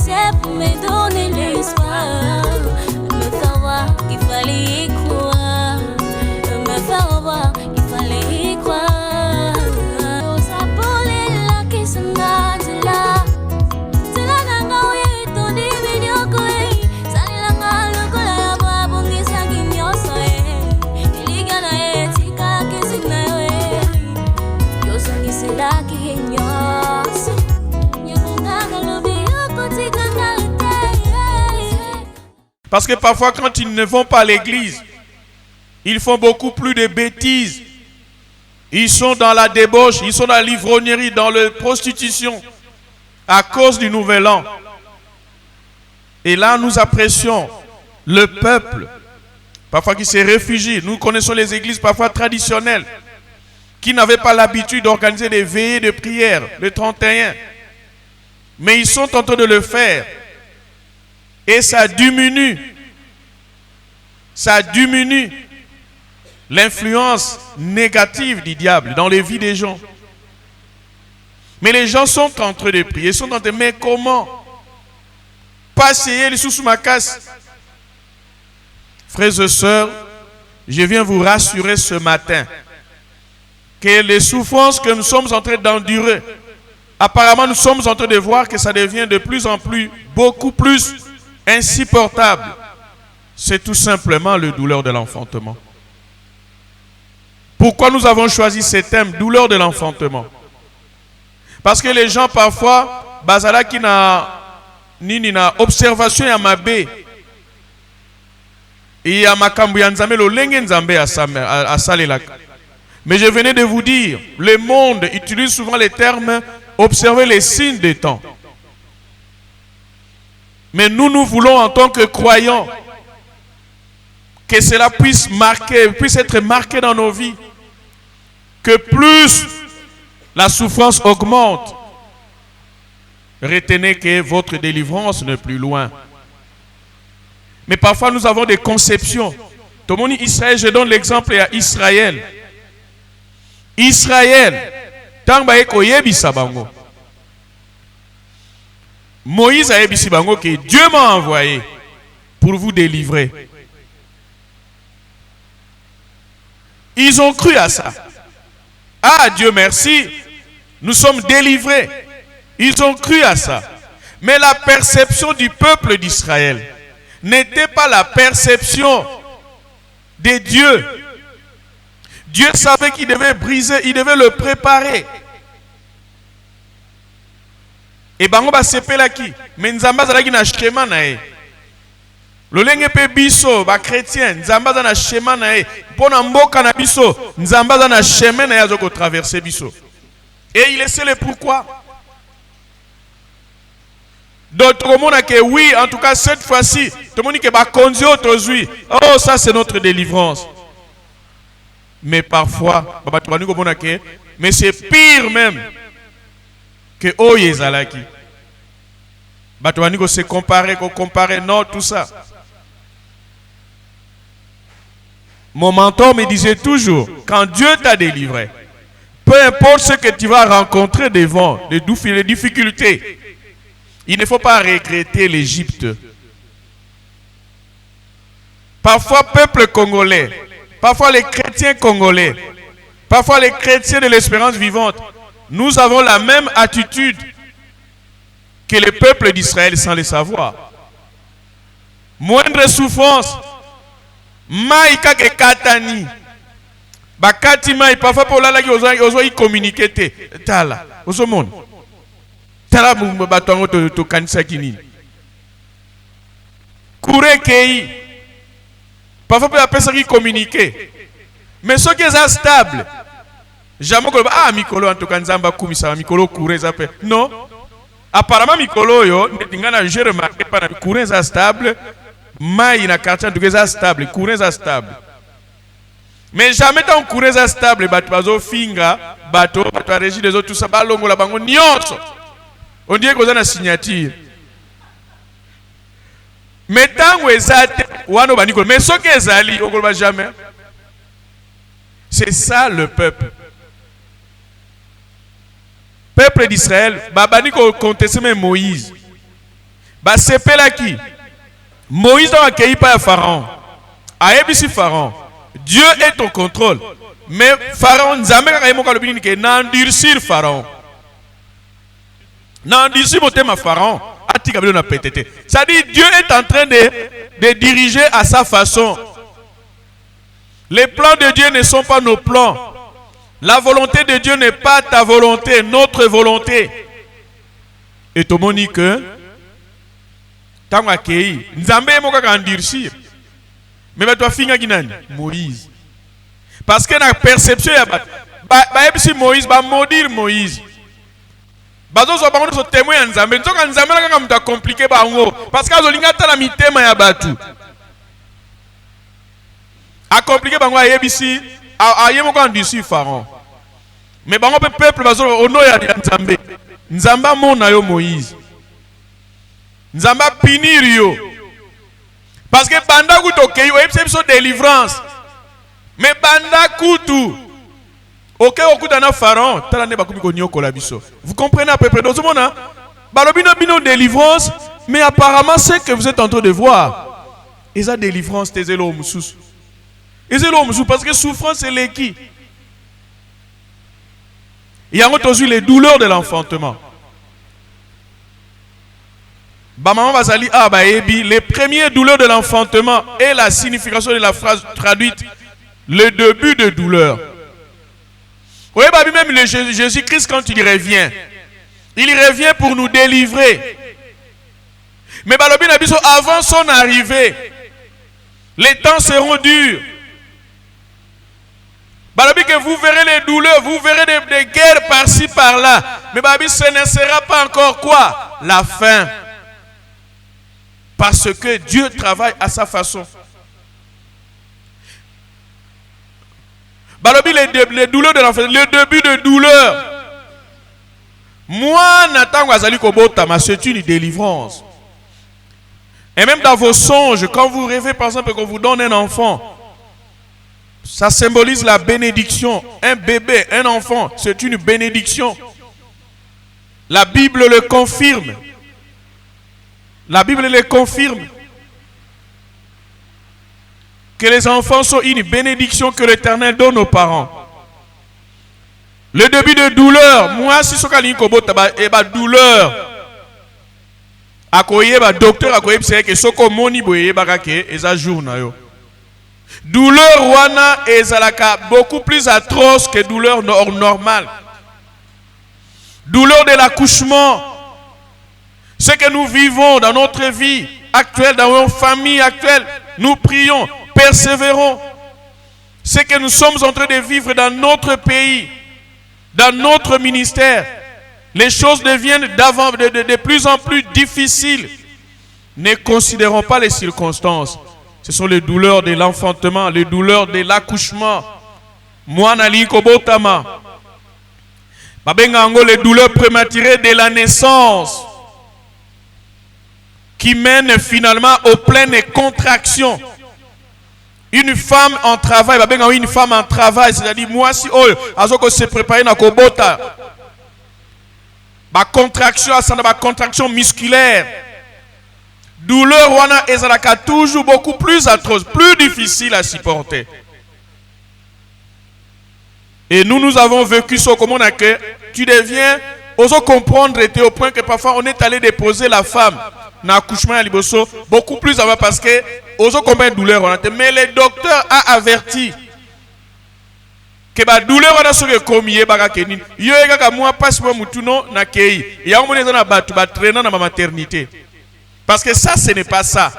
était pour me donner l'espoir, me faire voir qu'il fallait y croire, me faire voir qu'il fallait y croire. Ça brûle là qui se nage là, c'est là nanga oui ton divinio koi, ça là nanga le kola ya ba bongi sangi nyoso il y a na etika qui se na yo sangi c'est là qui nyoso. Parce que parfois quand ils ne vont pas à l'église, ils font beaucoup plus de bêtises. Ils sont dans la débauche, ils sont dans la l'ivrognerie, dans la prostitution, à cause du nouvel an. Et là, nous apprécions le peuple, parfois qui se réfugie. Nous connaissons les églises parfois traditionnelles, qui n'avaient pas l'habitude d'organiser des veillées de prière le 31. Mais ils sont en train de le faire. Et ça diminue l'influence négative du diable dans les vies des gens. Mais les gens sont en train de prier, ils sont en train de mais comment passer les sous ma casse. Frères et sœurs, je viens vous rassurer ce matin que les souffrances que nous sommes en train d'endurer, apparemment nous sommes en train de voir que ça devient de plus en plus, beaucoup plus insupportable. C'est tout simplement le douleur de l'enfantement. Pourquoi nous avons choisi ce thème, douleur de l'enfantement? Parce que les gens parfois, bazala qui na observation ya mabe et ya makambu ya nzambe lo lenge nzambe a salelaka. Mais je venais de vous dire, le monde utilise souvent les termes observer les signes des temps. Mais nous voulons en tant que croyants que cela puisse être marqué dans nos vies. Que plus la souffrance augmente, retenez que votre délivrance n'est plus loin. Mais parfois nous avons des conceptions. Tout le monde dit Israël, je donne l'exemple à Israël. Israël, tant que yebisa bango. Moïse a yebisi bango que Dieu m'a envoyé pour vous délivrer. Ils ont cru à ça. Ah, Dieu merci, nous sommes délivrés. Ils ont cru à ça. Mais la perception du peuple d'Israël n'était pas la perception de Dieu. Dieu savait qu'il devait briser, il devait le préparer. Et bango ba sepela ki, mais nzamba zalaki na schéma na e. Lolenge pe biso ba chrétien, nzamba za na schéma na e. Pona mboka na biso, nzamba za na chemin na yazo ko traverser biso. Et il sait le pourquoi. D'autres monde que oui, en tout cas cette fois-ci, tout le monde dit que ba konzi aujourd'hui. Oh, ça c'est notre délivrance. Mais parfois, mais c'est pire même que Oyezalaki. Batouaniko se comparer, non, tout ça. Mon mentor me disait toujours, quand Dieu t'a délivré, peu importe ce que tu vas rencontrer devant, les difficultés, il ne faut pas regretter l'Égypte. Parfois, peuple congolais, parfois les chrétiens congolais, parfois les chrétiens de l'espérance vivante, nous avons la même attitude que le peuple d'Israël sans le savoir. Moindre souffrance, maïka ke katani, bakati maï, parfois pour la lagi ozo y communiquer te, tala, ozo mon, tala batongo to kanisa kini, kure kei, parfois pour la personne qui communique, mais ceux qui sont stables, jamais que ah mikolo en tout cas nzamba kumisa mikolo kure zape, non. Apparemment mikolo yo ndingana je remarqué pas courant ça stable mai na quartier tout ça stable courant ça stable mais jamais tant courant ça stable bato bazo finga bato régie des autres tout ça balongo la bango nyonso on dirait que ça na signature mais tango ezate wano baniko mais ce que ezali okoloba jamais. C'est ça le peuple. Peuple d'Israël, babani ko contester même Moïse. Bah sepelaki. Moïse a accueilli par Pharaon. Aébisi Pharaon. Dieu est au contrôle. Mais Pharaon, Nzambe n'endurcir Pharaon. N'endurcir mon thème à Pharaon. C'est-à-dire Dieu est en train de diriger à sa façon. Les plans de Dieu ne sont pas nos plans. La volonté de Dieu n'est pas ta volonté, notre volonté. Et tout le monde dit que Tango akei, Nzambe moka endurcir. Mais toi finga ginani Moïse. Parce que la perception ya ba si Moïse ba maudire Moïse. Bazo so bango so témoin ya Nzambe. Nzoka Nzambe la kanga muta compliqué ba ngo parce que azolinga tala mitema ya batu. A compliqué bango ayebisi ayemo ko endurcir Pharaon. Mais bango peuple bazo ono ya Nzambe. Nzamba mona yo Moïse. Nzamba punir yo. Parce que banda kuto keyo ebso délivrance. Mais banda kutu. Ok okuta na Pharaon, tala ne bakomi ko nyokola biso. Vous comprenez à peu près dans ce monde balobino bino délivrance, mais apparemment c'est que vous êtes en train de voir. Et ça délivrance tezelo mususu. Ezelo mususu parce que souffrance c'est l'équi. Il y a aussi les douleurs de l'enfantement. Les premières douleurs de l'enfantement et la signification de la phrase traduite, le début de douleur. Oui, même Jésus-Christ, quand il revient pour nous délivrer. Mais avant son arrivée, les temps seront durs. Que vous verrez les douleurs, vous verrez des guerres par-ci, par-là. Mais ce ne sera pas encore quoi? La fin. Parce que Dieu travaille à sa façon. Les douleurs de l'enfant, le début de douleur. Moi, Nathan Wazali Kobotama, c'est une délivrance. Et même dans vos songes, quand vous rêvez par exemple qu'on vous donne un enfant, ça symbolise la bénédiction. Un bébé, un enfant, c'est une bénédiction. La Bible le confirme. La Bible le confirme. Que les enfants sont une bénédiction que l'Éternel donne aux parents. Le début de douleur. Moi, si ce que douleur. Akoye ba docteur akoye c'est que soko moni boye bakake eza jour na yo. Douleur wana ezalaka beaucoup plus atroce que douleur normale. Douleur de l'accouchement. Ce que nous vivons dans notre vie actuelle, dans nos familles actuelles, nous prions, persévérons. Ce que nous sommes en train de vivre dans notre pays, dans notre ministère, les choses deviennent de plus en plus difficiles. Ne considérons pas les circonstances. Ce sont les douleurs de l'enfantement, les douleurs de l'accouchement. Moanali Kobotama. Babengango, les douleurs prématurées de la naissance, qui mènent finalement aux pleines contractions. Une femme en travail, une femme en travail, c'est-à-dire moi si azoko se préparer na kobota. Contraction musculaire. Douleur wana ezalaka toujours beaucoup plus atroce, plus difficile à supporter. Et nous avons vécu ce comment on a que tu deviens, osons comprendre au point que parfois on est allé déposer la femme dans l'accouchement à Liboso, beaucoup plus avant parce que osons comprendre douleur. Mais le docteur a averti que la douleur on a sur le commier bagakenin. Yo ega moi passe moi mutuno na kei. Et on est dans la batu traînant dans ma maternité. Parce que ça ce n'est pas ça.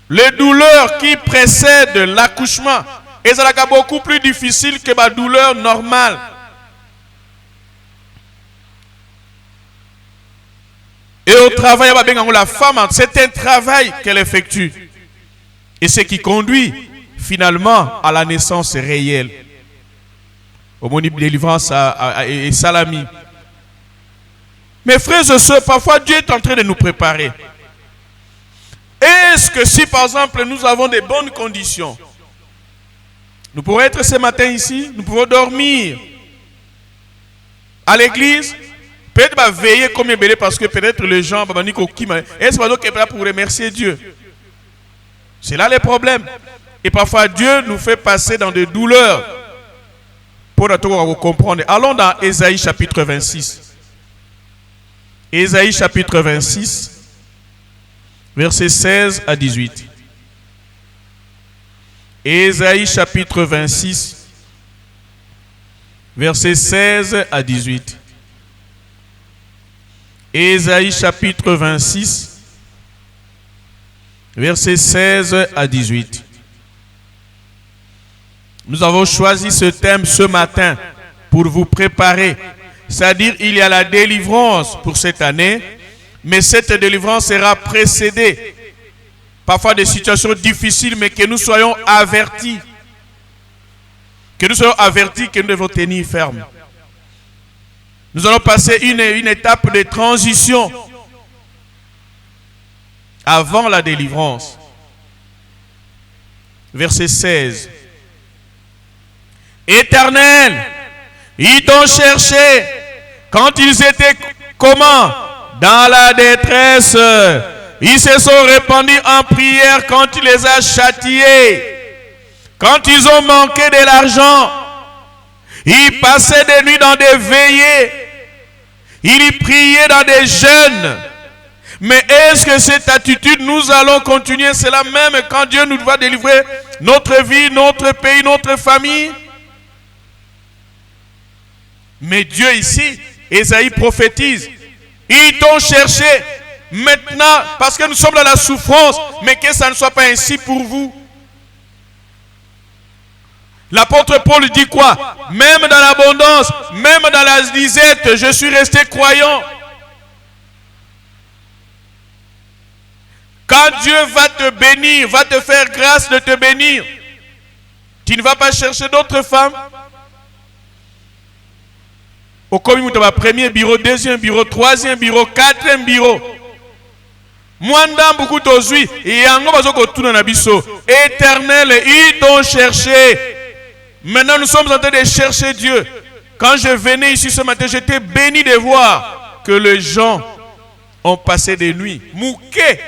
Les douleurs qui précèdent l'accouchement, elles sont beaucoup plus difficiles que la douleur normale. Et au travail, la femme, c'est un travail qu'elle effectue. Et ce qui conduit finalement à la naissance réelle. Au moment de délivrance et salami. Mes frères et sœurs, parfois Dieu est en train de nous préparer. Est-ce que si par exemple nous avons des bonnes conditions, nous pourrons être ce matin ici, nous pouvons dormir à l'église, Peut-être va veiller comme belé parce que peut-être les gens est-ce que là pour remercier Dieu? C'est là le problème. Et parfois Dieu nous fait passer dans des douleurs pour nous comprendre. Allons dans Ésaïe chapitre 26. Ésaïe chapitre 26, versets 16 à 18. Ésaïe chapitre 26, versets 16 à 18. Ésaïe chapitre 26, versets 16 à 18. Nous avons choisi ce thème ce matin pour vous préparer. C'est-à-dire il y a la délivrance pour cette année, mais cette délivrance sera précédée parfois des situations difficiles, mais que nous soyons avertis. Que nous soyons avertis que nous devons tenir ferme. Nous allons passer une étape de transition avant la délivrance. Verset 16. Éternel, ils t'ont cherché quand ils étaient comment? Dans la détresse. Ils se sont répandus en prière quand tu les as châtiés. Quand ils ont manqué de l'argent, ils passaient des nuits dans des veillées. Ils priaient dans des jeûnes. Mais est-ce que cette attitude, nous allons continuer cela même quand Dieu nous va délivrer notre vie, notre pays, notre famille? Mais Dieu ici, Ésaïe prophétise. Ils t'ont cherché maintenant parce que nous sommes dans la souffrance, mais que ça ne soit pas ainsi pour vous. L'apôtre Paul dit quoi? Même dans l'abondance, même dans la disette, je suis resté croyant. Quand Dieu va te bénir, va te faire grâce de te bénir, tu ne vas pas chercher d'autres femmes. Au commun, tu as premier bureau, deuxième bureau, troisième bureau, quatrième bureau. Moi, beaucoup d'osui et en Éternel, ils t'ont cherché. Maintenant, nous sommes en train de chercher Dieu. Quand je venais ici ce matin, j'étais béni de voir que les gens ont passé des nuits. Mouké.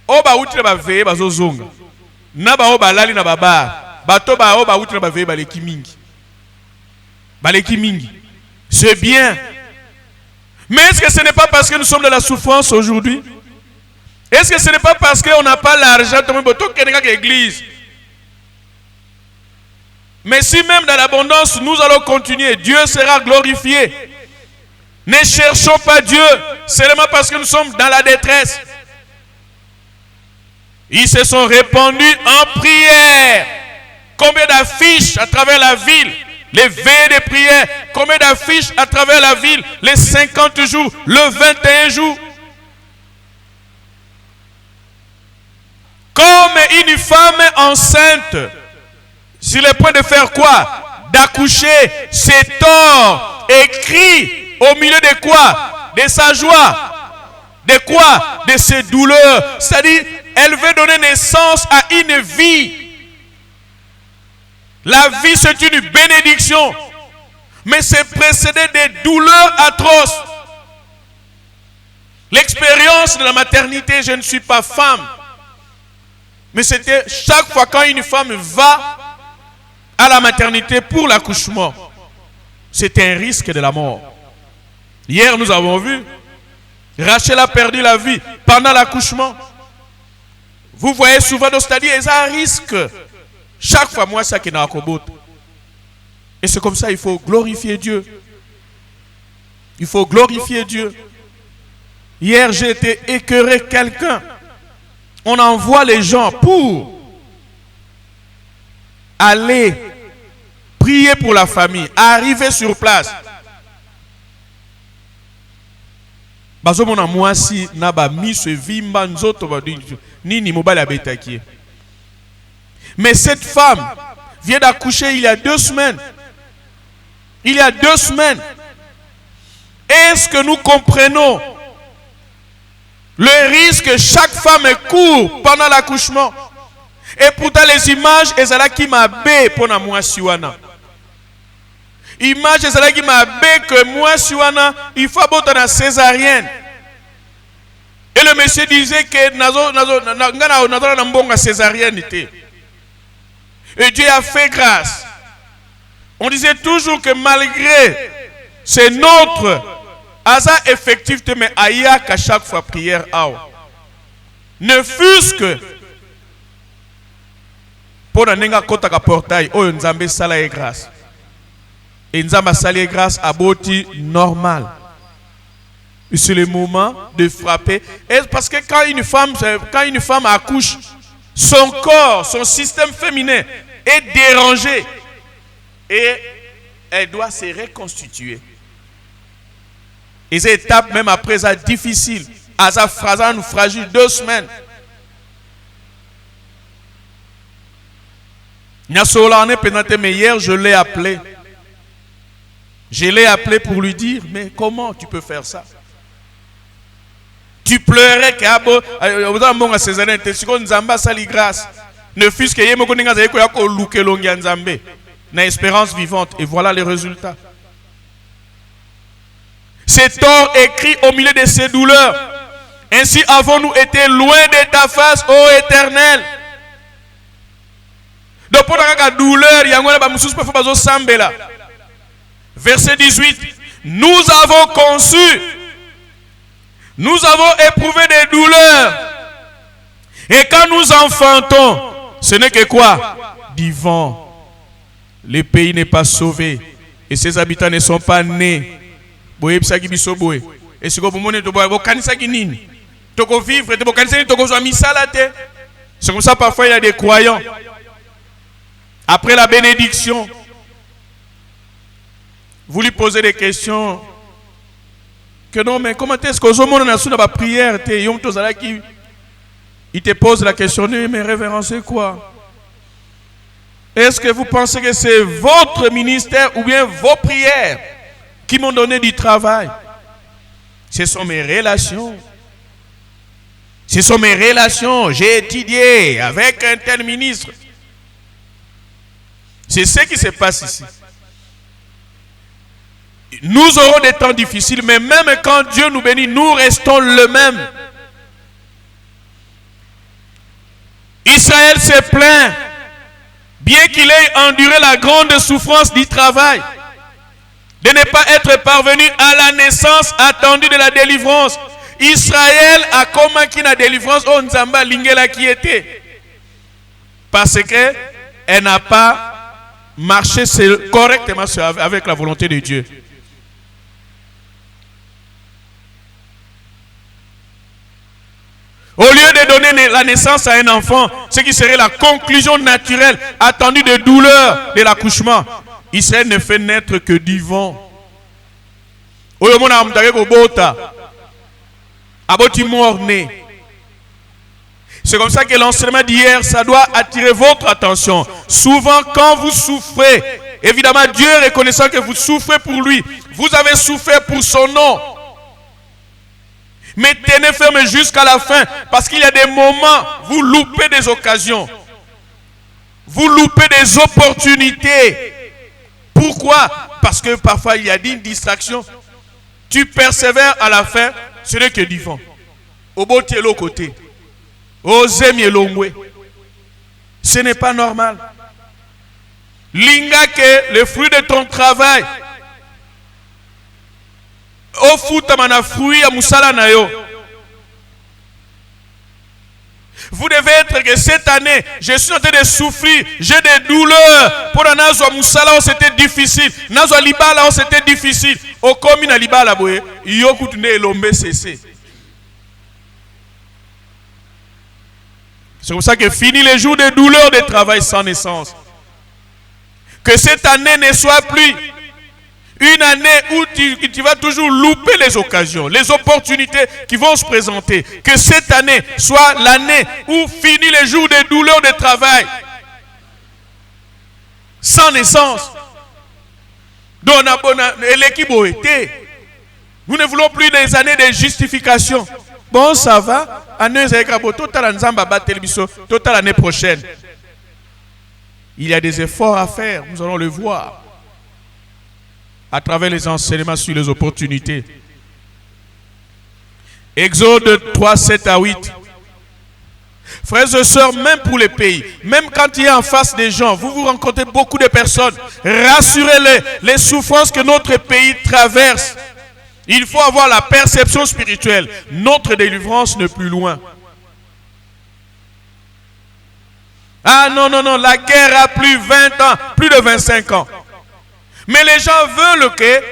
Oba outre ba veye bazozonga. Na ba oba lali na baba. Bato ba oba outre ba veye baleki mingi. Baleki mingi. C'est bien. Mais est-ce que ce n'est pas parce que nous sommes dans la souffrance aujourd'hui? Est-ce que ce n'est pas parce qu'on n'a pas l'argent de l'église? Mais si même dans l'abondance, nous allons continuer, Dieu sera glorifié. Ne cherchons pas Dieu seulement parce que nous sommes dans la détresse. Ils se sont répandus en prière. Combien d'affiches à travers la ville? Les veillées de prière. Combien d'affiches à travers la ville? Les 50 jours, le 21 jours. Comme une femme enceinte, sur le point de faire quoi? D'accoucher, c'est tort, écrit au milieu de quoi? De sa joie. De quoi? De ses douleurs. C'est-à-dire, elle veut donner naissance à une vie. La vie, c'est une bénédiction. Mais c'est précédé de douleurs atroces. L'expérience de la maternité, je ne suis pas femme. Mais c'était chaque fois quand une femme va à la maternité pour l'accouchement, c'est un risque de la mort. Hier, nous avons vu, Rachel a perdu la vie pendant l'accouchement. Vous voyez souvent dans ce il y a un risque. Chaque fois, moi, ça qui n'a pas. Et c'est comme ça, il faut glorifier Dieu. Il faut glorifier Dieu. Hier, j'ai été écœuré quelqu'un. On envoie les gens pour aller prier pour la famille, arriver sur place. Mais cette femme vient d'accoucher il y a 2 semaines. Il y a 2 semaines. Est-ce que nous comprenons le risque que chaque femme court pendant l'accouchement? Et pourtant les images, elles sont là qui m'abaissent pour moi siwana. Image c'est qui m'a que moi suana, il faut aboter la césarienne. Et le monsieur disait que nazo mbonga césarienne était. Et Dieu a fait grâce. On disait toujours que malgré c'est notre hasard effectif, mais aïe qu'à chaque fois prière, ne fût-ce que pour n'enga kota ka portail, oh nzambe sala et grâce. Et nzamba sala et grâce à boti normal. C'est le moment de frapper. Et parce que quand une femme accouche, son corps, son système féminin est dérangé. Et elle doit se reconstituer. Et cette étape, même après ça, difficile. À sa phrase, nous fragile 2 semaines. Mais hier, je l'ai appelé. Je l'ai appelé pour lui dire, mais comment tu peux faire ça? Tu pleurais que ne fût-ce que na espérance vivante. Et voilà les résultats. C'est tort écrit au milieu de ces douleurs. Ainsi avons-nous été loin de ta face, ô Éternel. Donc pour la douleur, verset 18. Nous avons conçu, nous avons éprouvé des douleurs. Et quand nous enfantons, ce n'est que quoi? Du vent. Le pays n'est pas sauvé. Et ses habitants ne sont pas nés. Et c'est comme ça parfois il y a des croyants. Après la bénédiction, vous lui posez des questions. Que non, mais comment est-ce que vous avez prière? Il te pose la question, mais révérencez quoi? Est-ce que vous pensez que c'est votre ministère ou bien vos prières qui m'ont donné du travail? Ce sont mes relations. Ce sont mes relations. J'ai étudié avec un tel ministre. C'est ce qui se passe ici. Nous aurons des temps difficiles, mais même quand Dieu nous bénit, nous restons le même. Israël s'est plaint, bien qu'il ait enduré la grande souffrance du travail, de ne pas être parvenu à la naissance attendue de la délivrance. Israël a commis la délivrance au Nzamba Lingela qui était. Parce que elle n'a pas marché correctement avec la volonté de Dieu. Au lieu de donner la naissance à un enfant, ce qui serait la conclusion naturelle attendue de douleur de l'accouchement, Israël ne fait naître que du vent. C'est comme ça que l'enseignement d'hier, ça doit attirer votre attention. Souvent, quand vous souffrez, évidemment, Dieu reconnaissant que vous souffrez pour lui, vous avez souffert pour son nom. Mais tenez ferme jusqu'à la fin, parce qu'il y a des moments, vous loupez des occasions. Vous loupez des opportunités. Pourquoi? Parce que parfois il y a une distraction. Tu persévères à la fin, ce n'est que du vent. Au beau tiers l'autre côté. Ce n'est pas normal. Linga que le fruit de ton travail. Au foot mana fruit à musala na yo. Vous devez être que cette année, je suis en train de souffrir, j'ai des douleurs. Pour un nazo musala, c'était difficile. Nazo libala, c'était difficile. Au commun à libala boye, yo kutune elombe cessé. C'est pour ça que fini les jours de douleur de travail sans naissance. Que cette année ne soit plus une année où tu vas toujours louper les occasions, les opportunités qui vont se présenter. Que cette année soit l'année où finit les jours de douleur de travail sans naissance. Donc, l'équipe a été. Nous ne voulons plus des années de justification. Bon, ça va. Année total l'année prochaine. Il y a des efforts à faire. Nous allons le voir. à travers les enseignements sur les opportunités. Exode 3, 7 à 8. Frères et sœurs, même pour les pays, même quand il est en face des gens, vous rencontrez beaucoup de personnes, rassurez-les, les souffrances que notre pays traverse. Il faut avoir la perception spirituelle. Notre délivrance n'est plus loin. Ah non, la guerre a plus 20 ans, plus de 25 ans. Mais les gens veulent que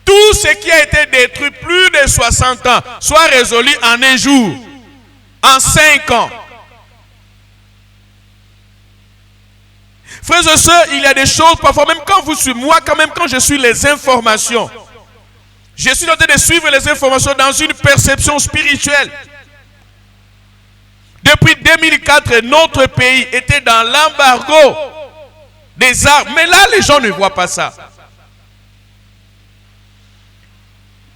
tout ce qui a été détruit plus de 60 ans soit résolu en un jour, en 5 ans. Frères et sœurs, il y a des choses, parfois même quand vous suivez, moi quand même quand je suis les informations, je suis en train de suivre les informations dans une perception spirituelle. Depuis 2004, notre pays était dans l'embargo des armes. Mais là, les gens ne voient pas ça.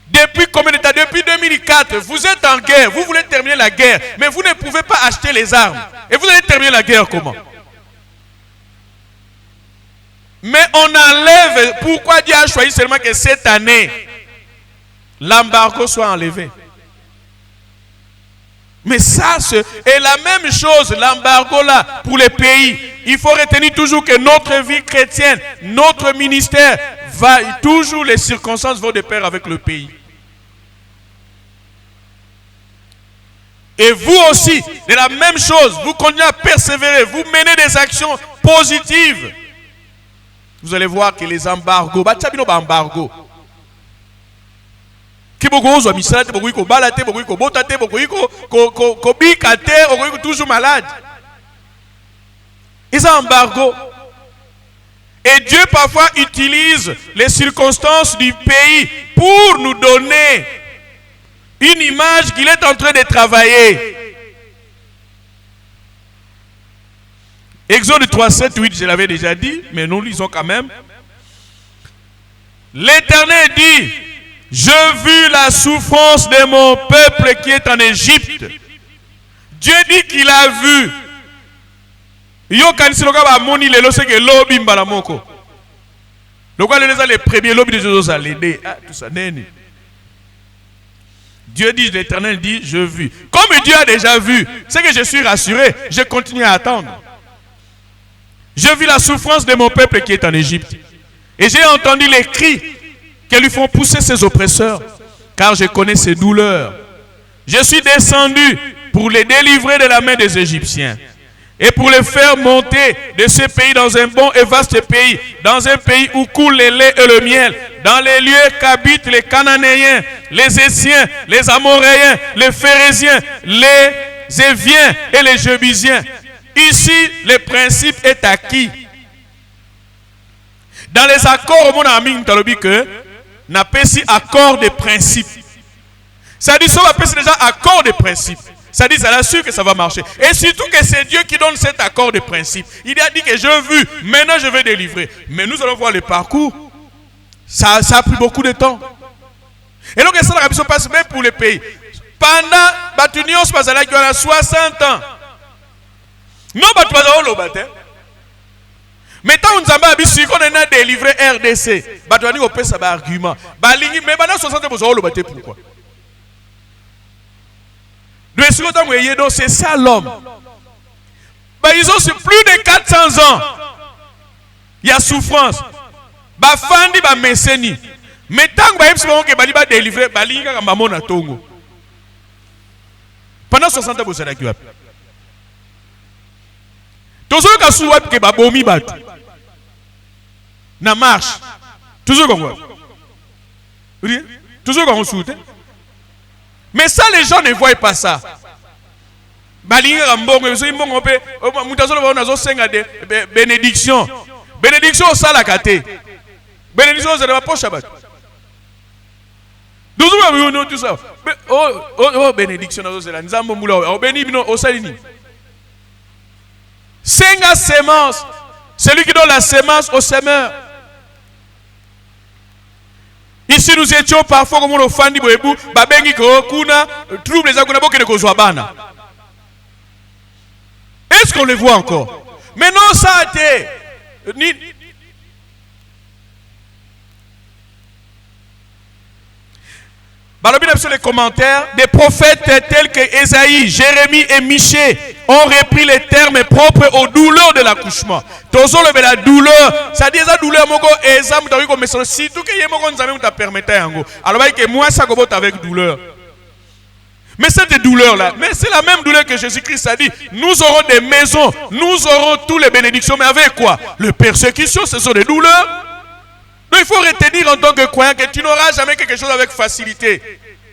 Depuis combien de temps? Depuis 2004, vous êtes en guerre, vous voulez terminer la guerre, mais vous ne pouvez pas acheter les armes. Et vous allez terminer la guerre comment? Mais on enlève, pourquoi Dieu a choisi seulement que cette année, l'embargo soit enlevé? Mais ça, c'est la même chose, l'embargo là, pour les pays. Il faut retenir toujours que notre vie chrétienne, notre ministère, toujours les circonstances vont de pair avec le pays. Et vous aussi, de la même chose, vous continuez à persévérer, vous menez des actions positives. Vous allez voir que les embargos, toujours malade. Ils ont embargo. Et Dieu parfois utilise les circonstances du pays pour nous donner une image qu'il est en train de travailler. Exode 3, 7, 8, je l'avais déjà dit, mais nous lisons quand même. L'Éternel dit: je vis la souffrance de mon peuple qui est en Égypte. Dieu dit qu'il a vu. Yo kanisiloka ba moni lelo c'est que lobi mbala moko. Donc les premiers lobby de Jésus à l'aider. Ah tout ça neni. Dieu dit, l'Éternel dit, je vis. Comme Dieu a déjà vu, c'est que je suis rassuré, je continue à attendre. Je vis la souffrance de mon peuple qui est en Égypte. Et j'ai entendu les cris qui lui font pousser ses oppresseurs, car je connais ses douleurs. Je suis descendu pour les délivrer de la main des Égyptiens et pour les faire monter de ce pays dans un bon et vaste pays, dans un pays où coule le lait et le miel, dans les lieux qu'habitent les Cananéens, les Hétiens, les Amoréens, les Phérésiens, les Éviens et les Jébusiens. Ici, le principe est acquis. Dans les accords, on a mis que n'a pas si accord de principe. Ça dit, ça va passer déjà accord de principe. Ça dit, ça l'assure que ça va marcher. Et surtout que c'est Dieu qui donne cet accord de principe. Il a dit que je veux, maintenant je vais délivrer. Mais nous allons voir le parcours. Ça a pris beaucoup de temps. Et donc, ça se passe même pour les pays. Pendant, Batunion se passe là, qui a 60 ans. Non, mais tant qu'on a délivré RDC, Batouani a fait un argument. Mais pendant 60 ans, pourquoi? C'est ça l'homme. Ils ont plus de 400 ans. Il y a souffrance. Bafandi ba meseni. Mais tant que ils ont délivré, pendant 60 ans, vous êtes là. Toujours quand vous avez babomi batu na marche toujours comme ça. Toujours quand on soute. Mais ça les gens ne voient pas ça. Balinga mbongo so mbongo pe mutazo ba nazo senga de bénédiction. Bénédiction ça la kate. Bénédiction ça va poche batu. Toujours nous tout ça. Oh bénédiction nazo c'est la nzambo mula o béni bino o salini. Senga sémence, celui qui donne la sémence au semeur. Ici nous étions parfois comme on fandi boebu, babengi ko kuna trouble les akuna boke de kozwabana. Est-ce qu'on le voit encore? Mais non, ça a été Sur les commentaires, des prophètes tels que Ésaïe, Jérémie et Michée ont repris les termes propres aux douleurs de l'accouchement. Toujours la douleur, ça dit la douleur, si tout que t'a permetté, alors que moi ça commence avec douleur. Mais cette douleur-là, mais c'est la même douleur que Jésus-Christ a dit. Nous aurons des maisons, nous aurons toutes les bénédictions, mais avec quoi? Les persécutions, ce sont des douleurs. Donc il faut retenir en tant que croyant que tu n'auras jamais quelque chose avec facilité.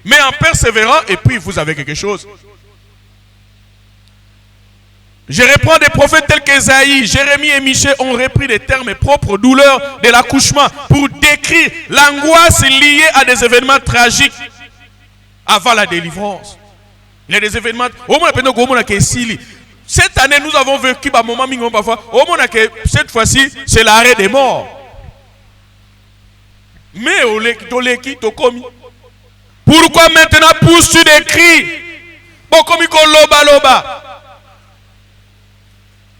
Mais en persévérant, et puis vous avez quelque chose. Je reprends des prophètes tels qu'Ésaïe, Jérémie et Michée ont repris des termes propres aux douleurs de l'accouchement pour décrire l'angoisse liée à des événements tragiques avant la délivrance. Il y a des événements. Cette année, nous avons vécu un moment minimum parfois. Cette fois-ci, c'est l'arrêt des morts. Mais pourquoi maintenant pousses-tu des cris? Bokomiko loba loba.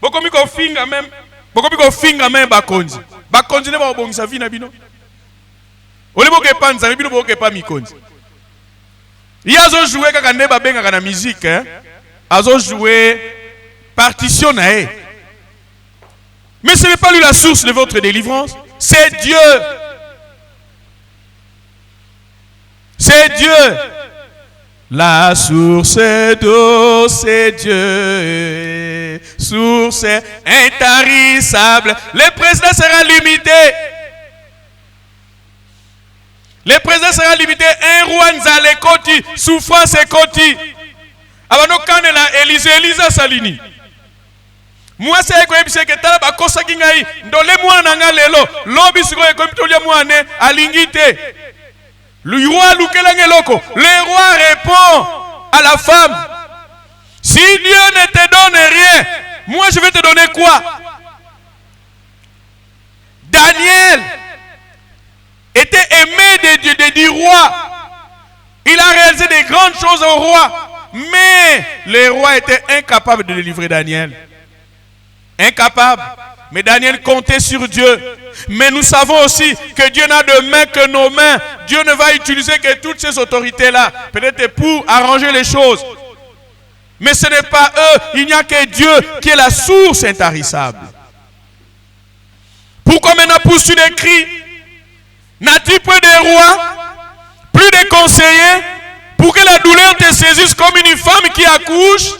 Bokomiko finga même. Bokomiko finga même bakonzi. Bakonzi ne ba obongisa vie na bino. Oleboke panza bino boke pa mikonzi. Yazo jouer kaka ne ba benga na musique hein. Azo jouer partition na e. Mais ce n'est pas lui la source de votre délivrance, c'est Dieu. C'est Dieu. La source d'eau, c'est Dieu. Source intarissable. Le président sera limité. Le président sera limité. Un roi nzale koti. Souffrance et koti. Abano kanela Elisa Salini. Moi c'est quoi que tala ba kosa kingai. Ndole mwana nga lelo. Lobi siko ko mitolia mwane alingite. Le roi répond à la femme. Si Dieu ne te donne rien, moi je vais te donner quoi? Daniel était aimé du roi. Il a réalisé des grandes choses au roi. Mais le roi était incapable de délivrer Daniel. Incapable. Mais Daniel comptait sur Dieu. Mais nous savons aussi que Dieu n'a de main que nos mains. Dieu ne va utiliser que toutes ces autorités-là, peut-être pour arranger les choses. Mais ce n'est pas eux. Il n'y a que Dieu qui est la source intarissable. Pourquoi maintenant pousses-tu des cris? N'as-tu plus de rois, plus de conseillers, pour que la douleur te saisisse comme une femme qui accouche?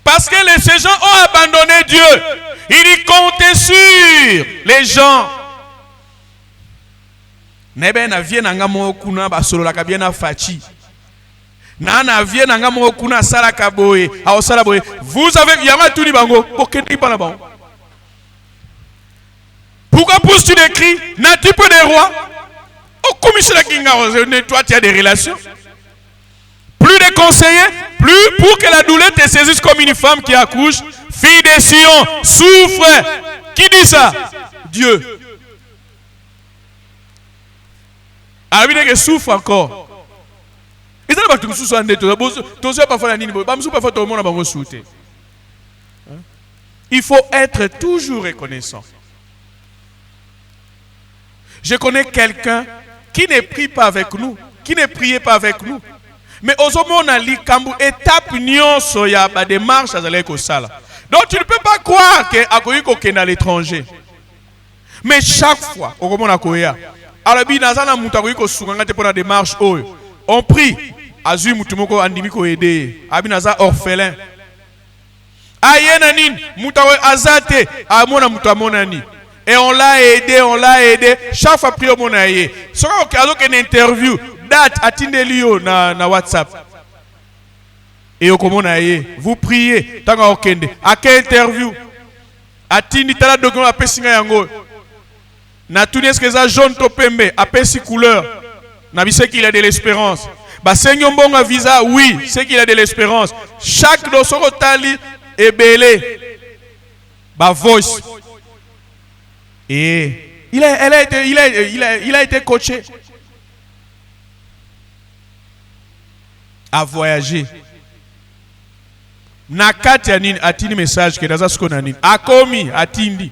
Parce que ces gens ont abandonné Dieu. Ils comptaient sur les gens. Vous avez pourquoi pousses-tu des cris? N'as-tu pas de roi? Toi tu as des relations. Plus de conseillers, plus pour que la douleur te saisisse comme une femme qui accouche. Fille de Sion, souffre. Qui dit ça? Dieu. Ah oui, que souffre encore. Il faut être toujours reconnaissant. Je connais quelqu'un qui ne prie pas avec nous, qui ne priait pas avec nous. Mais aux hommes, on a l'étape nyonso ya ba démarche azalé ko sala. Donc tu ne peux pas croire que akoyi ko kena à l'étranger. Mais chaque fois, au moment akoya, alabi nazana mutu akoyi ko sunganga te pona démarche oyo. On prie, azu mutu moko andimi ko aider. Abi naza orphelin. Ayena nini, mutu azate, amona mutu amona ni. Et on l'a aidé, chaque fois prier au mon aïe. Ce qu'on a une interview, date, attendez-le na WhatsApp. Et au comment vous priez, tant qu'on a quelle interview, attendez tala document à Pessinga yango. Na tout ce que ça jaune topembe, à Pessi couleur. Na bise qu'il a de l'espérance. Bah Seigneur bon a visa, oui, c'est qu'il a de l'espérance. Chaque dosso tali est belé. Bah voice. Et il a été coaché à voyager. Nakati atini message que dans ce qu'on a dit. Akomi atindi.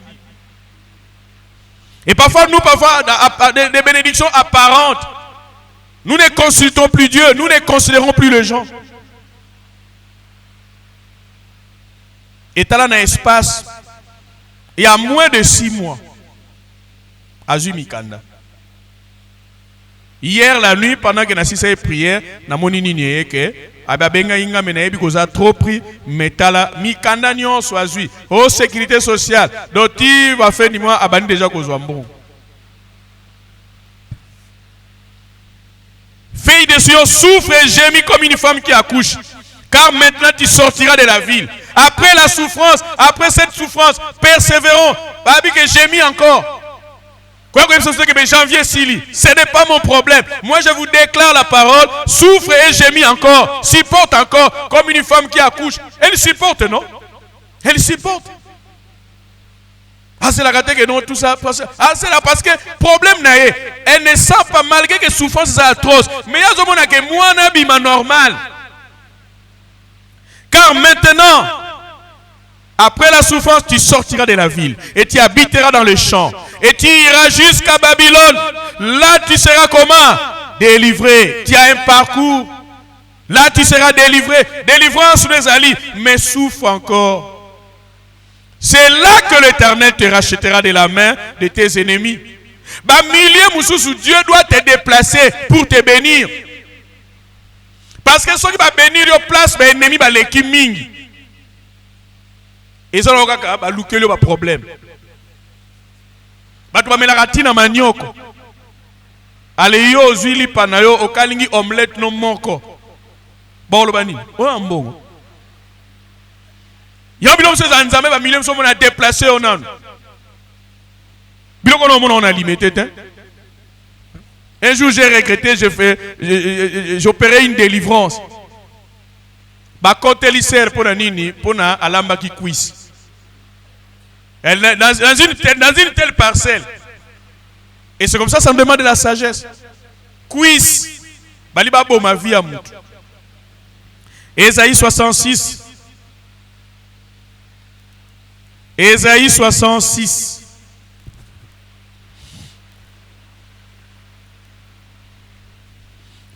Et parfois, des bénédictions apparentes. Nous ne consultons plus Dieu, nous ne considérons plus les gens. Et là, dans l'espace, il y a moins de 6 mois. Azumikanda. Hier la nuit, pendant que nous prière, nous avons dit que ababenga inga menaebi koza trop pris metala mikanda nyonso azui o sécurité sociale doti va faire ni moi abani déjà kozwa mbongo. Fille de Sion souffre et gémit comme une femme qui accouche, car maintenant tu sortiras de la ville. Après la souffrance, après cette souffrance, persévérons. Babi que gémit encore. Quoi que ce soit que janvier Sili, ce n'est pas mon problème. Moi je vous déclare la parole, souffre et gémit encore, supporte encore, comme une femme qui accouche. Elle supporte, non? Elle supporte. Ah c'est la gâte que non tout ça. Ah c'est là parce que problème naé, elle ne sent pas malgré que souffrance est atroce. Mais il y a des gens que moi n'abîme normal. Car maintenant, après la souffrance, tu sortiras de la ville et tu habiteras dans les champs et tu iras jusqu'à Babylone. Là, tu seras comment? Délivré. Tu as un parcours. Là, tu seras délivré. Délivrance des alliés, mais souffre encore. C'est là que l'Éternel te rachètera de la main de tes ennemis. Dieu doit te déplacer pour te bénir. Parce que ceux qui vont bénir leur place, les ennemis vont les kiming. Et ça, va louker le problème. Batu bamelaka tina manioko. Ale yo zwili panayo okalingi omelette no moko. Bolo bani. O mbongo. Yo bilom se zanzame ba milem so mona déplacer onan. Biloko no mona on a limité hein. Un jour j'ai regretté, j'opérais une délivrance. Ba côté lycée pour na nini pour na alamba ki quiz. Elle dans une telle parcelle. Et c'est comme ça me demande de la sagesse. Quiz. Baliba bo ma vie à moutou. Ésaïe 66. Ésaïe 66.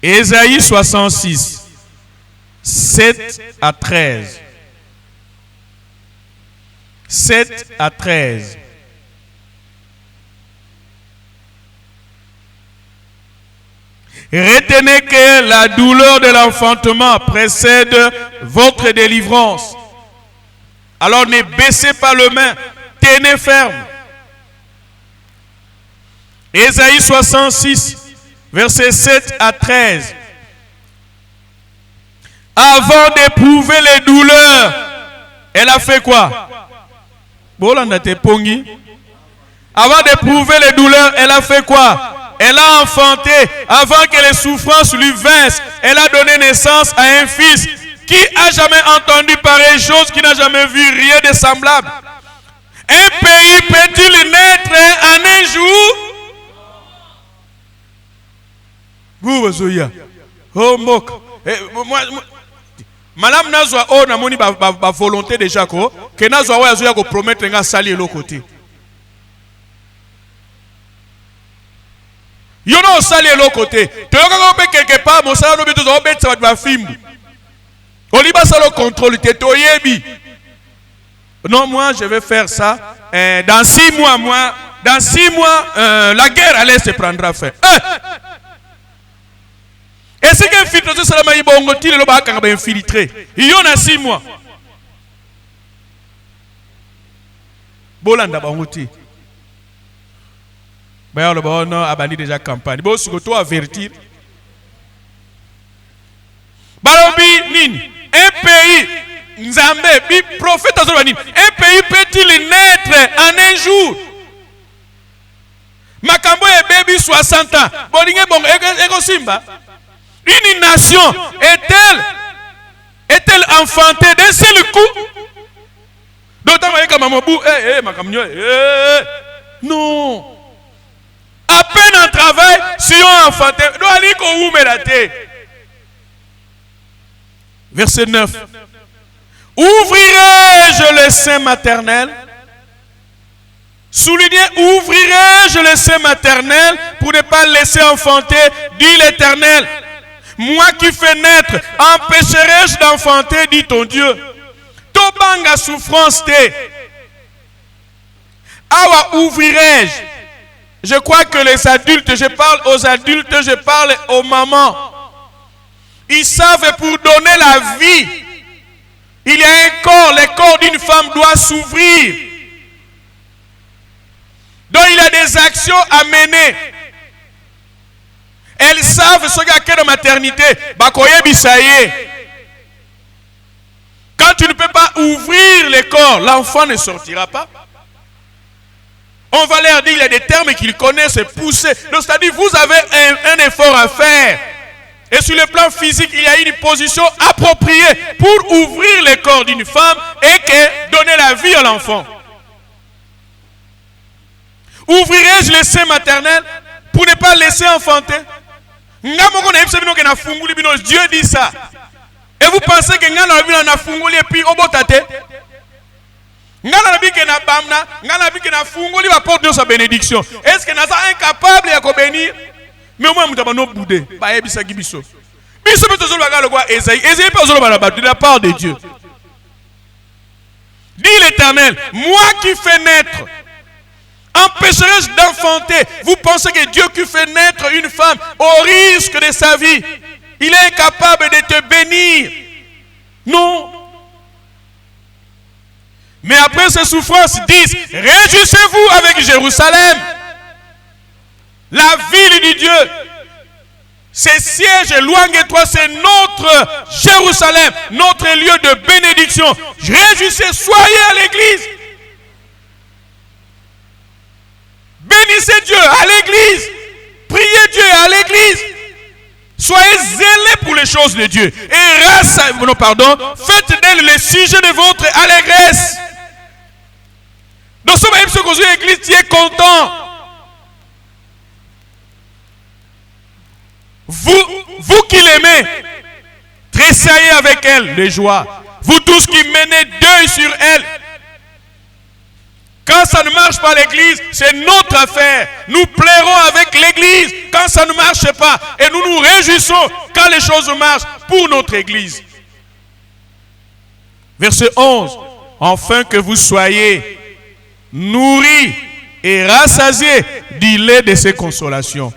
Ésaïe 66. 7 à 13. 7 à 13. Retenez que la douleur de l'enfantement précède votre délivrance. Alors ne baissez pas le main, tenez ferme. Ésaïe 66, versets 7 à 13. Avant d'éprouver les douleurs, elle a fait quoi? Avant d'éprouver les douleurs, elle a fait quoi? Elle a enfanté. Avant que les souffrances lui vinssent, elle a donné naissance à un fils. Qui a jamais entendu pareille chose, qui n'a jamais vu rien de semblable? Un pays peut-il naître en un jour? Madame Nazwa o na moni ba volonté déjà ko que Nazwa o azoya ko promettre nga sali l'autre côté. Yo no sali l'autre côté. Tu yoka ko pe quelque part mo sala no beto zo betsa ba ba fimbu. Oliba salo contrôle te toyebi. Non, moi je vais faire ça dans 6 mois dans 6 mois la guerre à l'est se prendra fin. Et c'est qu'un filtre de Salama Ibongo, il est infiltré. Il y en a 6 mois. Bolanda Bangoti. Ben, le bon a banni déjà campagne. Bon, si tu avertir. Balobi, Nin, un pays, Nzambe, prophète Azorani, un pays peut-il naître en un jour? Makambo et baby 60 ans. Bolinge bon, ego simba. Une nation est-elle enfantée d'un seul coup? D'autant que Mamabou, non. À peine un travail, si on enfanté, verset 9. Ouvrirai-je le sein maternel? Soulignez, ouvrirai-je le sein maternel pour ne pas laisser enfanter, dit l'Éternel. Moi qui fais naître, empêcherai-je d'enfanter, dit ton Dieu. Tobanga souffrance te. Awa ouvrirai-je. Je crois que les adultes, je parle aux adultes, je parle aux mamans. Ils savent pour donner la vie. Il y a un corps, le corps d'une femme doit s'ouvrir. Donc il y a des actions à mener. Elles savent ce qu'il y a dans la maternité. Quand tu ne peux pas ouvrir le corps, l'enfant ne sortira pas. On va leur dire, il y a des termes qu'ils connaissent, pousser. Donc c'est-à-dire, vous avez un effort à faire. Et sur le plan physique, il y a une position appropriée pour ouvrir le corps d'une femme et que donner la vie à l'enfant. Ouvrirai-je le sein maternel pour ne pas laisser enfanter? Dieu dit ça. Et vous pensez que nous avons fungoli et puis au botate? Nous avons apporté sa bénédiction. Est-ce que nous sommes incapables de bénir? Mais au moins nous avons boudé. De la part de Dieu. Dit l'Éternel, moi qui fais naître, empêcherai-je d'enfanter? Vous pensez que Dieu qui fait naître une femme au risque de sa vie, il est incapable de te bénir? Non. Mais après ces souffrances, disent, réjouissez-vous avec Jérusalem, la ville du Dieu. Ces sièges loin de toi, c'est notre Jérusalem, notre lieu de bénédiction. Réjouissez, soyez à l'église. Bénissez Dieu à l'église. Priez Dieu à l'église. Soyez zélés pour les choses de Dieu. Et faites d'elle le sujet de votre allégresse. Dans ce même ce l'église, tu es content. Vous qui l'aimez, tressaillez avec elle de joie. Vous tous qui menez deuil sur elle. Quand ça ne marche pas l'église, c'est notre affaire. Nous plairons avec l'église quand ça ne marche pas. Et nous nous réjouissons quand les choses marchent pour notre église. Verset 11. Afin que vous soyez nourris et rassasiés du lait de ses consolations.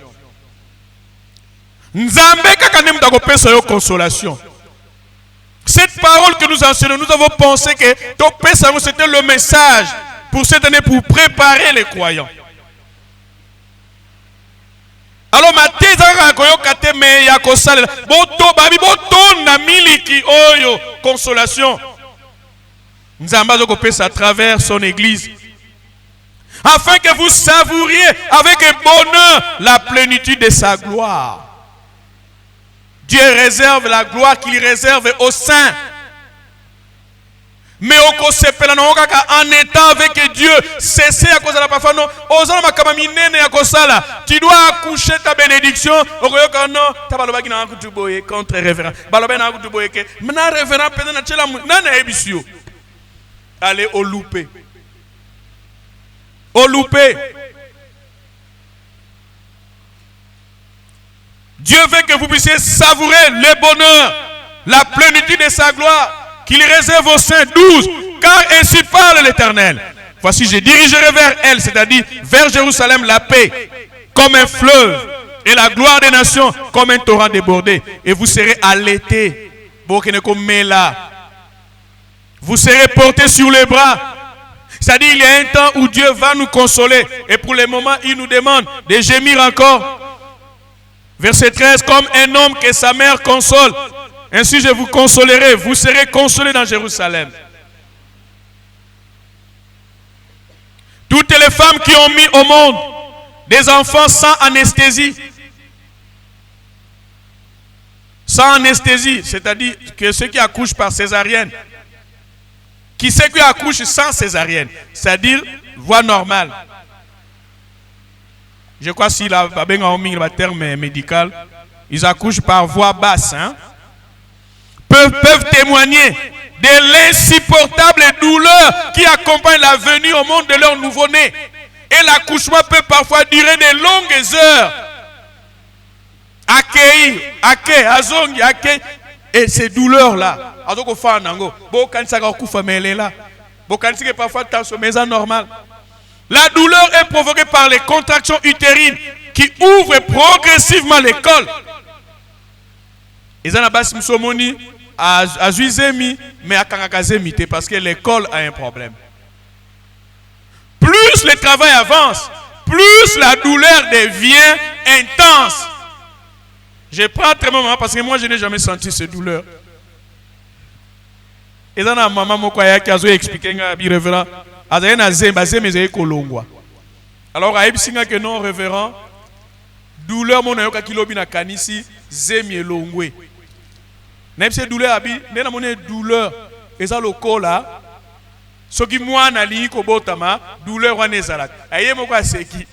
Consolation. Cette parole que nous enseignons, nous avons pensé que c'était le message pour cette année pour préparer les croyants. Alors, consolation. Nous avons à travers son église. Afin que vous savouriez avec bonheur la plénitude de sa gloire. Dieu réserve la gloire qu'il réserve aux saints. Mais en étant avec Dieu, cessez à cause de la parfois non. Tu dois accoucher ta bénédiction. Contre révérend. Allez au loupé. Au loupé. Dieu veut que vous puissiez savourer le bonheur, la plénitude de sa gloire qu'il réserve aux saints. 12. Car ainsi parle l'Éternel. Voici, je dirigerai vers elle, c'est-à-dire vers Jérusalem, la paix, comme un fleuve, et la gloire des nations, comme un torrent débordé. Et vous serez allaités. Vous serez portés sur les bras. C'est-à-dire, il y a un temps où Dieu va nous consoler. Et pour le moment, il nous demande de gémir encore. Verset 13, comme un homme que sa mère console, ainsi je vous consolerai, vous serez consolés dans Jérusalem. Toutes les femmes qui ont mis au monde des enfants sans anesthésie, c'est-à-dire que ceux qui accouchent par césarienne, qui sait qui accouche sans césarienne, c'est-à-dire voie normale. Je crois si la le terme médical, ils accouchent par voie basse, peuvent témoigner de l'insupportable douleur qui accompagne la venue au monde de leur nouveau-né. Et l'accouchement peut parfois durer de longues heures. Azongi, et ces douleurs-là, parfois normal. La douleur est provoquée par les contractions utérines qui ouvrent progressivement le col. Ils en ont à Zuizemi, mais à Kangakazemi, parce que l'école a un problème. Plus le travail avance, plus la douleur devient intense. Je prends très moment parce que moi je n'ai jamais senti cette douleur. Et dans la maman mokoya qui a expliqué nga bi révérend azaye na zemba zemezeye kolongwa. Alors a ebisinga que non révérend douleur mona yoka kilobi na kanisi zemi elongwe. Même si douleur abi ndena mona douleur eza lokola soki mwana li ko botama douleur wana ezalaka. Aye moko aseki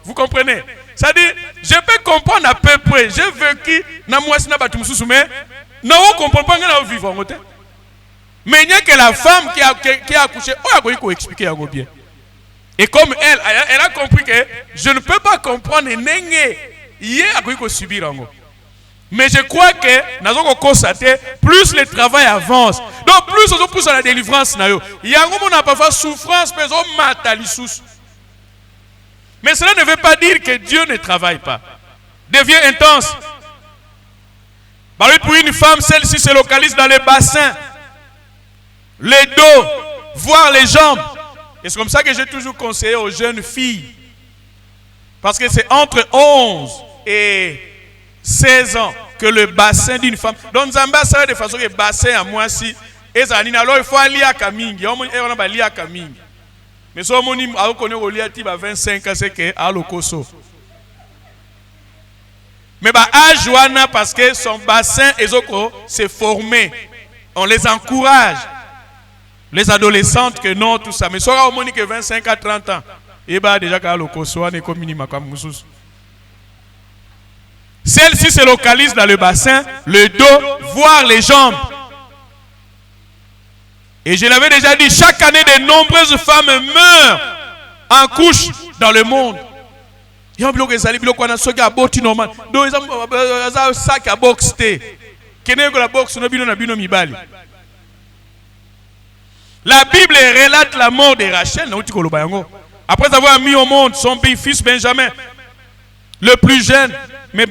vous comprenez? C'est-à-dire, je peux comprendre à peu près. J'ai vécu dans moi, mais non, on ne comprend pas que nous vivons. Mais il n'y a que la femme qui a accouché. Il faut expliquer bien. Et comme elle a compris que je ne peux pas comprendre. Il faut subir. Mais je crois que nous avons constaté, plus le travail avance, donc plus on pousse à la délivrance. Il y a un moment où on a parfois souffrance, mais on mata les sous. Mais cela ne veut pas dire que Dieu ne travaille pas. Devient intense. Pour une femme, celle-ci se localise dans les bassins, les dos, voire les jambes. Et c'est comme ça que j'ai toujours conseillé aux jeunes filles. Parce que c'est entre 11 et 16 ans que le bassin d'une femme. Donc Zamba ça de façon que le bassin à moi si et ça alors il faut aller à Kamingi. On va aller à Kamingi. Mais si on connaît au lieu à 25 ans c'est que à l'okoso. Mais bah à Joanna parce que son bassin s'est formé. On les encourage. Les adolescentes que non tout ça. Mais si on a que 25 à 30 ans et bah déjà qu'à l'okoso on est comme minimum comme Moussous. Celle-ci se localise dans le bassin, le dos, voire les jambes. Et je l'avais déjà dit, chaque année, de nombreuses femmes meurent en couche dans le monde. Il y a un bloc qui a botti normal. Donc, il y a un sac à boxe. La Bible relate la mort de Rachel. Après avoir mis au monde son fils Benjamin, le plus jeune. Mais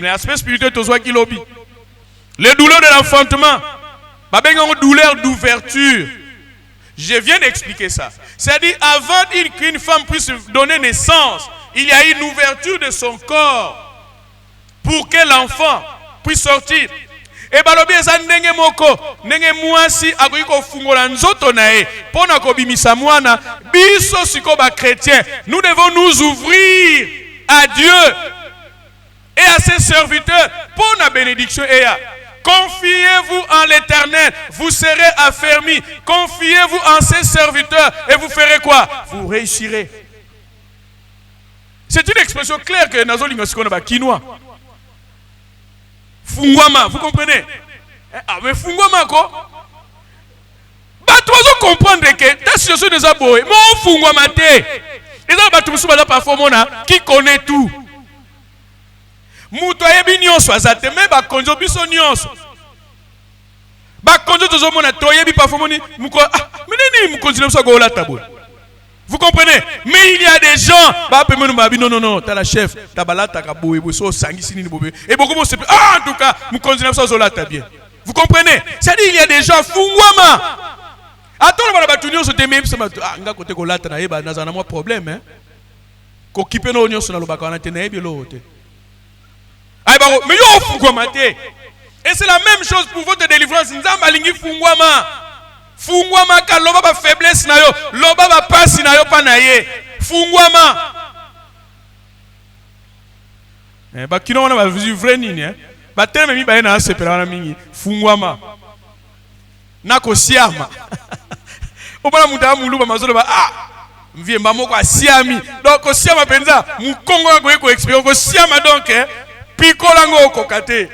l'aspect spirituel, les douleurs de l'enfantement, les douleurs d'ouverture. Je viens d'expliquer ça. C'est-à-dire, avant qu'une femme puisse donner naissance, il y a une ouverture de son corps pour que l'enfant puisse sortir. Et balobi eza ndenge moko ndenge mwasi akoki fungola nzoto na ye pona kobimisa mwana biso siko ba chrétien nous devons nous ouvrir à Dieu et à ses serviteurs pour la bénédiction. Confiez-vous en l'Éternel, vous serez affermis. Confiez-vous en ses serviteurs et vous ferez quoi? Vous réussirez. C'est une expression claire que Nazo Lingosikona ba quinoa. Fungwama, vous comprenez? Ah mais fungwama quoi? Bah tu vas comprendre que ta situation des abois. Mon fungwama te. Et ça bah tu me souviens pas mona qui connaît tout. Muto yebi nyonso azate me ba konjo biso nyonso. Ba konjo tozo mona to yebi pa fomoni muko meneni mukonzi na go la tabo. Vous comprenez? Mais il y a des gens ba pemenu ba bi non ta la chef ta balata ka boye so sangisi ni bobe. Et beaucoup se en tout cas mukonzi na so la ta bien. Vous comprenez? C'est-à-dire il y a des gens fungwama. Attends ba ba tunyo so te même ça nga côté ko la ta na yeba na za na moi problème hein. Ko kipe no nyonso na lobaka na te na yebi lo te. Mais yo fungwamate. Et c'est la même chose pour votre délivrance. Nzamba lingi fungwama. Fungwama ka loba ba faiblesse na yo, loba ba pasi na yo pa na ye. Fungwama. Ba kino wana ba vivre nini hein? Ba teme mi ba na sepela na mingi. Fungwama. Nako siama. Obala muta mulu ba mazolo ba mvie mbamoko asiami. Donc siama penza mu Kongo ko expérience ko siama donc Picolango kokate.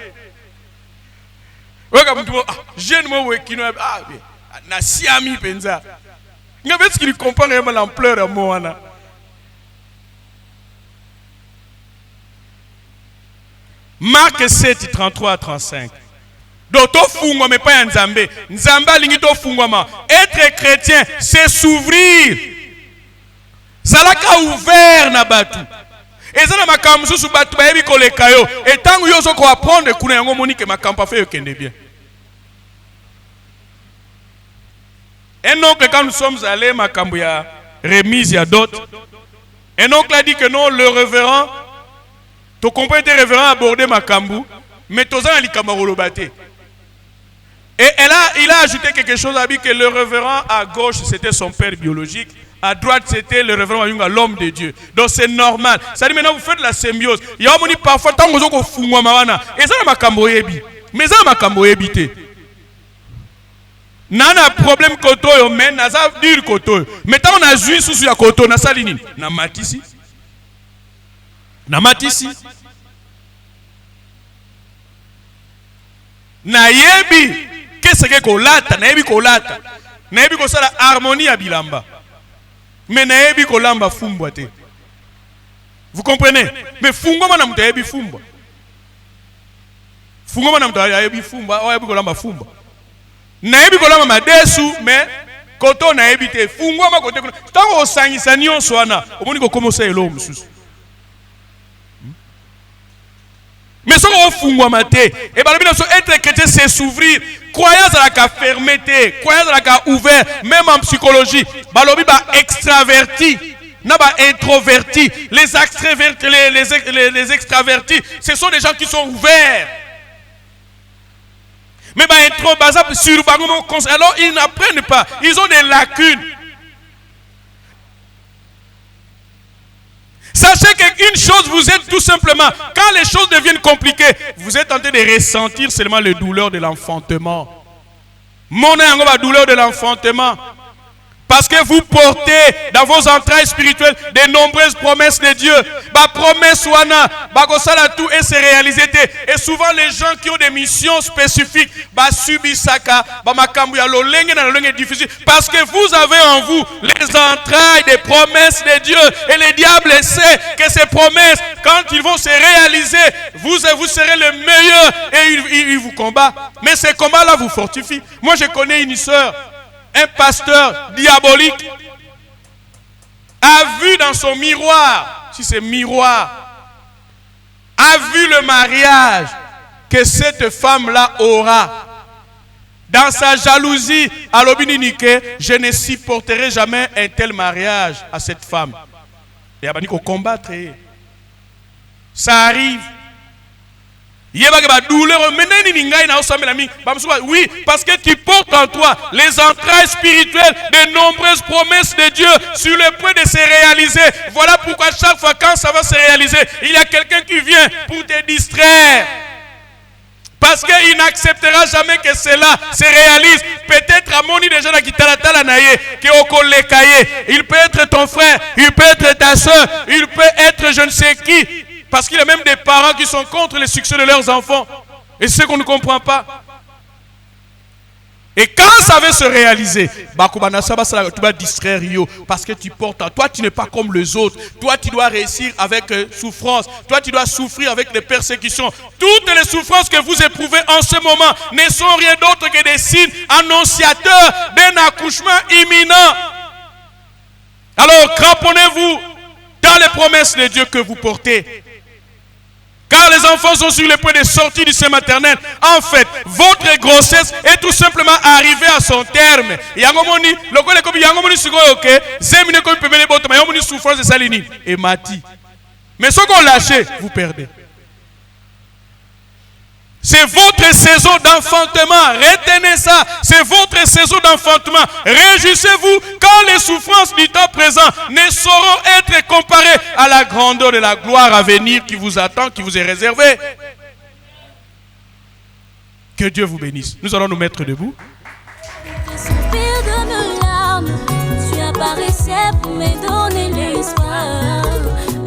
Weka mtu jeune mo wekino na siami penza. Est-ce qu'il comprend vraiment l'ampleur de Moana? Marc 7, 33 à 35. Donc, mais pas Nzambe. Nzambe être chrétien, c'est s'ouvrir. Zalaka ouvert na batu. Et ça na makambu susu batu ba yebi koleka yo. Et tant yo zo ko apprendre kuna yango moni ke makampa fait yo kende bien. Un oncle, quand nous sommes allés makambu ya remise ya d'autres, un oncle a dit que non, le révérend, ton compagnon était révérend abordé makambu, mais tozan ali kamarolo bate. Et il a ajouté quelque chose, a dit que le révérend à gauche c'était son père biologique. À droite, c'était le révérend Mayunga, l'homme de Dieu. Donc c'est normal. Ça dit maintenant, vous faites la symbiose. Il y a un parfois, tant que vous avez fungwa mawana. Et ça, ma kamboyebi. Mais ça, ma kamboyebi. Nana problème koto yo, mais naza dur koto. Mais tant on a joué sous ya koto, na salini. Na matisi. Na matisi. Na yebi. Qu'est-ce que kolata? Na yebi kolata. Na yebi ko sala harmonie ya bilamba. Mais naebi kolamba fumbwa te. Vous comprenez? Mais fungwa mana mtu ayebi fumbwa. Fungwa mana mtu ayebi fumbwa, ayebi kolamba fumbwa. Naebi kolamba madesu, mais koto naebi te. Fungwa ma kote. Tango osangisa nyonso wana, omoni ko komosa elo mususu. Mais ce qu'on fungwa mate, et bien être chrétien c'est s'ouvrir. Croyance à la fermeté, croyance à la ouvert, même en psychologie. Balobi ba extraverti, n'a pas introverti. Les extravertis, les extravertis, ce sont des gens qui sont ouverts. Mais bah alors ils n'apprennent pas, ils ont des lacunes. Sachez qu'une chose, vous êtes tout simplement, quand les choses deviennent compliquées, vous êtes en train de ressentir seulement les douleurs de l'enfantement. Mon la douleur de l'enfantement. Parce que vous portez dans vos entrailles spirituelles de nombreuses promesses de Dieu. Ba promesse wana, ba kosala tout et se réaliser. Et souvent les gens qui ont des missions spécifiques, ba subisaka, ba makambu ya lolenge na lolenge difficile. Parce que vous avez en vous les entrailles des promesses de Dieu. Et le diable sait que ces promesses, quand ils vont se réaliser, vous serez le meilleur et il vous combat. Mais ces combats-là vous fortifient. Moi je connais une sœur. Un pasteur diabolique a vu dans son miroir, si c'est miroir, a vu le mariage que cette femme-là aura. Dans sa jalousie, à l'obininique, je ne supporterai jamais un tel mariage à cette femme. Et il faut combattre. Ça arrive. Oui, parce que tu portes en toi les entrailles spirituelles de nombreuses promesses de Dieu sur le point de se réaliser. Voilà pourquoi chaque fois quand ça va se réaliser, il y a quelqu'un qui vient pour te distraire. Parce qu'il n'acceptera jamais que cela se réalise. Peut-être à mon déjà la il peut être ton frère, il peut être ta soeur, il peut être je ne sais qui. Parce qu'il y a même des parents qui sont contre le succès de leurs enfants. Et c'est ce qu'on ne comprend pas. Et quand ça va se réaliser, tu vas distraire Rio. Parce que tu portes. Toi, tu n'es pas comme les autres. Toi, tu dois réussir avec souffrance. Toi, tu dois souffrir avec des persécutions. Toutes les souffrances que vous éprouvez en ce moment ne sont rien d'autre que des signes annonciateurs d'un accouchement imminent. Alors, cramponnez-vous dans les promesses de Dieu que vous portez. Car les enfants sont sur le point de sortir du sein maternel. En fait, votre grossesse est tout simplement arrivée à son terme. Et Mati. Mais ce qu'on lâche, vous perdez. C'est votre saison d'enfantement. Retenez ça. C'est votre saison d'enfantement. Réjouissez-vous quand les souffrances du temps présent ne sauront être comparées à la grandeur de la gloire à venir qui vous attend, qui vous est réservée. Que Dieu vous bénisse. Nous allons nous mettre debout. Soupir de mes larmes, tu apparaissais pour me donner l'espoir.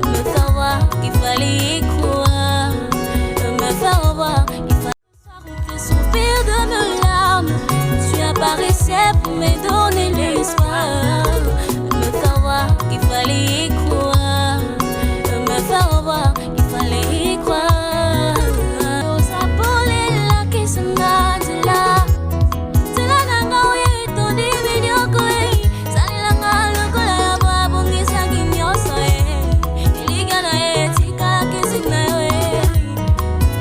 Me faire voir qu'il fallait y croire. Me faire voir qu'il fallait. Soupir de mes larmes, tu apparaissais apparaissait pour me donner l'espoir, me faire voir qu'il fallait y croire, me faire voir qu'il fallait y croire. Ça polé la qui se n'a de là, c'est la nanga oui, ton divinio koi, sali la ngalo kola ya babungi sangi nyoso iligana tika la qui se na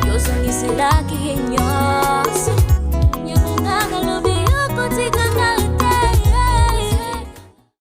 yo sangi se la qui nyoso.